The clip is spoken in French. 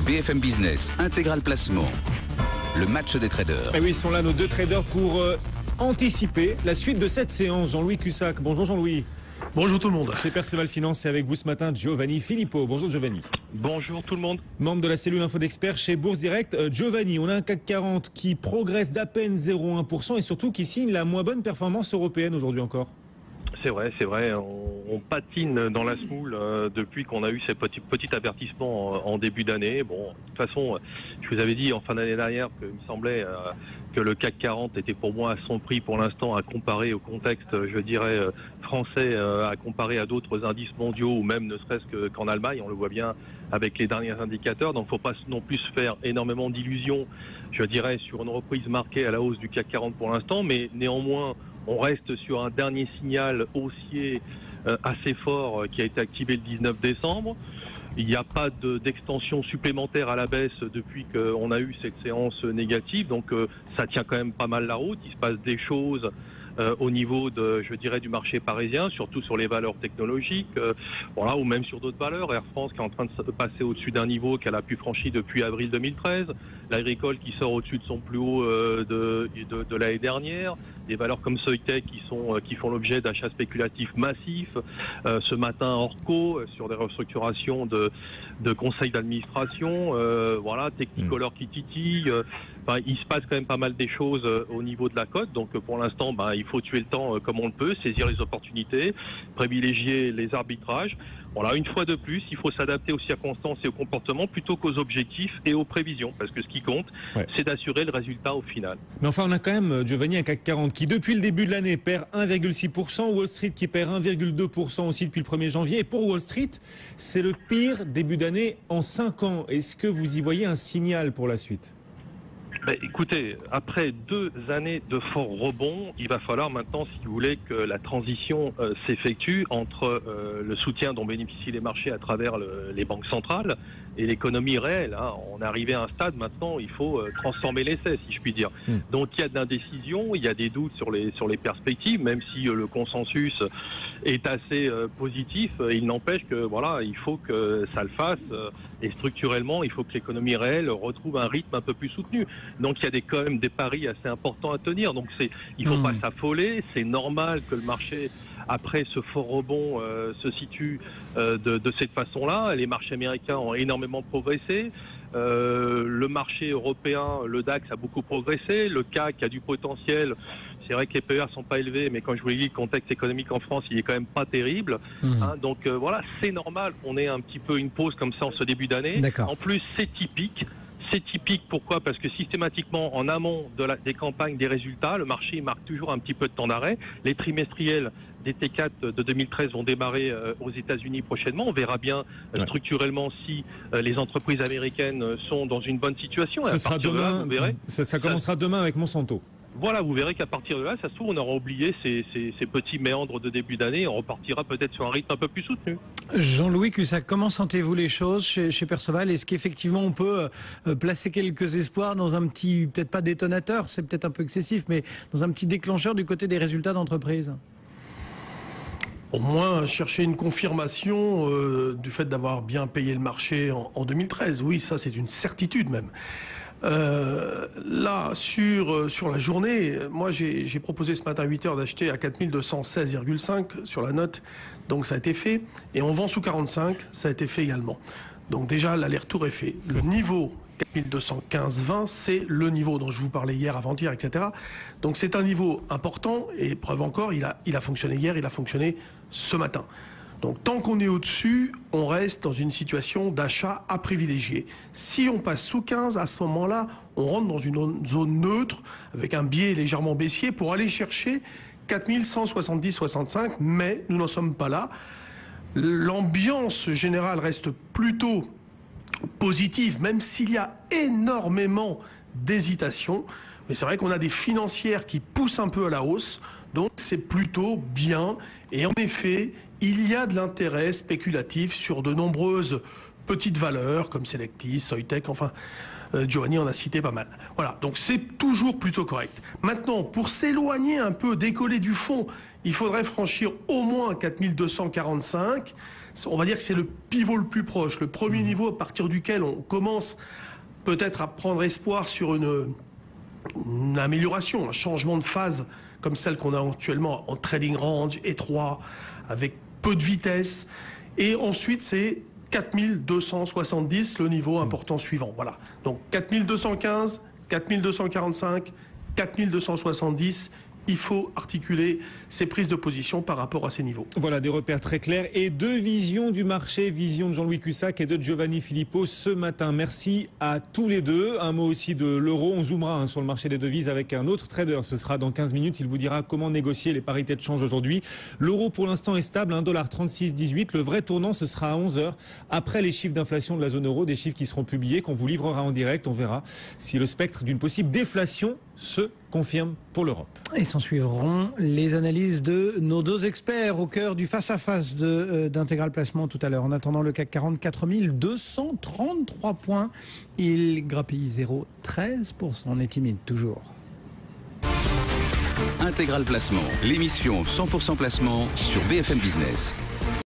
BFM Business, Intégral Placement, le match des traders. Et oui, ils sont là nos deux traders pour anticiper la suite de cette séance. Jean-Louis Cussac. Bonjour Jean-Louis. Bonjour tout le monde. Chez Perceval Finance, c'est avec vous ce matin Giovanni Filippo. Bonjour Giovanni. Bonjour tout le monde. Membre de la cellule info d'experts chez Bourse Direct. Giovanni, on a un CAC 40 qui progresse d'à peine 0,1% et surtout qui signe la moins bonne performance européenne aujourd'hui encore. C'est vrai, on patine dans la semoule depuis qu'on a eu ces petits avertissements en début d'année. Bon, de toute façon, je vous avais dit en fin d'année dernière qu'il me semblait que le CAC 40 était pour moi à son prix pour l'instant à comparer au contexte, je dirais, français, à comparer à d'autres indices mondiaux ou même ne serait-ce qu'en Allemagne, on le voit bien avec les derniers indicateurs. Donc il ne faut pas non plus se faire énormément d'illusions, je dirais, sur une reprise marquée à la hausse du CAC 40 pour l'instant, mais néanmoins, on reste sur un dernier signal haussier assez fort qui a été activé le 19 décembre. Il n'y a pas d'extension supplémentaire à la baisse depuis qu'on a eu cette séance négative. Donc ça tient quand même pas mal la route. Il se passe des choses au niveau du marché parisien, surtout sur les valeurs technologiques, ou même sur d'autres valeurs. Air France qui est en train de passer au-dessus d'un niveau qu'elle a pu franchir depuis avril 2013. L'Agricole qui sort au-dessus de son plus haut de l'année dernière. Des valeurs comme Soitec qui font l'objet d'achats spéculatifs massifs. Ce matin, Orco sur des restructurations de conseils d'administration. Technicolor qui titille. Il se passe quand même pas mal des choses au niveau de la cote. Donc pour l'instant, il faut tuer le temps comme on le peut, saisir les opportunités, privilégier les arbitrages. Voilà, une fois de plus, il faut s'adapter aux circonstances et aux comportements plutôt qu'aux objectifs et aux prévisions. Parce que ce qui compte, c'est d'assurer le résultat au final. Mais enfin, on a quand même, Giovanni, un CAC 40 qui, depuis le début de l'année, perd 1,6%. Wall Street qui perd 1,2% aussi depuis le 1er janvier. Et pour Wall Street, c'est le pire début d'année en 5 ans. Est-ce que vous y voyez un signal pour la suite ? Écoutez, après 2 années de fort rebond, il va falloir maintenant, si vous voulez, que la transition s'effectue entre le soutien dont bénéficient les marchés à travers les banques centrales et l'économie réelle. On est arrivé à un stade maintenant, il faut transformer l'essai, si je puis dire. Donc il y a de l'indécision, il y a des doutes sur les perspectives, même si le consensus est assez positif. Il n'empêche que il faut que ça le fasse et structurellement, il faut que l'économie réelle retrouve un rythme un peu plus soutenu. Donc il y a quand même des paris assez importants à tenir. Donc il ne faut pas s'affoler, c'est normal que le marché, après ce fort rebond, se situe de cette façon-là. Les marchés américains ont énormément progressé. Le marché européen, le DAX a beaucoup progressé. Le CAC a du potentiel. C'est vrai que les PER sont pas élevés, mais quand je vous l'ai dit, le contexte économique en France, il est quand même pas terrible. Donc c'est normal qu'on ait un petit peu une pause comme ça en ce début d'année. En plus, c'est typique. C'est typique, pourquoi ? Parce que systématiquement, en amont des campagnes, des résultats, le marché marque toujours un petit peu de temps d'arrêt. Les trimestriels des T4 de 2013 vont démarrer aux États-Unis prochainement. On verra bien structurellement si les entreprises américaines sont dans une bonne situation. Ce sera demain, vous verrez, ça commencera demain avec Monsanto. Voilà, vous verrez qu'à partir de là, ça se trouve, on aura oublié ces petits méandres de début d'année et on repartira peut-être sur un rythme un peu plus soutenu. Jean-Louis Cussac, comment sentez-vous les choses chez Perceval ? Est-ce qu'effectivement on peut placer quelques espoirs dans un petit, peut-être pas détonateur, c'est peut-être un peu excessif, mais dans un petit déclencheur du côté des résultats d'entreprise ? Au moins chercher une confirmation du fait d'avoir bien payé le marché en 2013. Oui, ça c'est une certitude même. Là, sur la journée, moi j'ai proposé ce matin à 8h d'acheter à 4216,5 sur la note, donc ça a été fait. Et on vend sous 45, ça a été fait également. Donc déjà, l'aller-retour est fait. Le niveau 4215,20, c'est le niveau dont je vous parlais hier, avant-hier, etc. Donc c'est un niveau important, et preuve encore, il a fonctionné hier, il a fonctionné ce matin. Donc tant qu'on est au-dessus, on reste dans une situation d'achat à privilégier. Si on passe sous 15, à ce moment-là, on rentre dans une zone neutre avec un biais légèrement baissier pour aller chercher 4170,65, mais nous n'en sommes pas là. L'ambiance générale reste plutôt positive, même s'il y a énormément d'hésitation. Mais c'est vrai qu'on a des financières qui poussent un peu à la hausse, donc c'est plutôt bien. Et en effet, il y a de l'intérêt spéculatif sur de nombreuses petites valeurs comme Selectis, Soitec, enfin, Giovanni en a cité pas mal. Voilà, donc c'est toujours plutôt correct. Maintenant, pour s'éloigner un peu, décoller du fond, il faudrait franchir au moins 4245. On va dire que c'est le pivot le plus proche, le premier niveau à partir duquel on commence peut-être à prendre espoir sur une amélioration, un changement de phase comme celle qu'on a actuellement en trading range étroit, avec peu de vitesse. Et ensuite, c'est 4270, le niveau important suivant. Voilà. Donc 4215, 4245, 4270. Il faut articuler ces prises de position par rapport à ces niveaux. Voilà des repères très clairs et deux visions du marché, vision de Jean-Louis Cussac et de Giovanni Filippo ce matin. Merci à tous les deux. Un mot aussi de l'euro. On zoomera sur le marché des devises avec un autre trader. Ce sera dans 15 minutes. Il vous dira comment négocier les parités de change aujourd'hui. L'euro pour l'instant est stable, 1,3618 $. Le vrai tournant, ce sera à 11h après les chiffres d'inflation de la zone euro, des chiffres qui seront publiés, qu'on vous livrera en direct. On verra si le spectre d'une possible déflation se confirme pour l'Europe. Et s'en suivront les analyses de nos deux experts au cœur du face-à-face d'Intégral Placement tout à l'heure. En attendant, le CAC 40, 4233 points. Il grappille 0,13%. On est timide toujours. Intégral Placement, l'émission 100% placement sur BFM Business.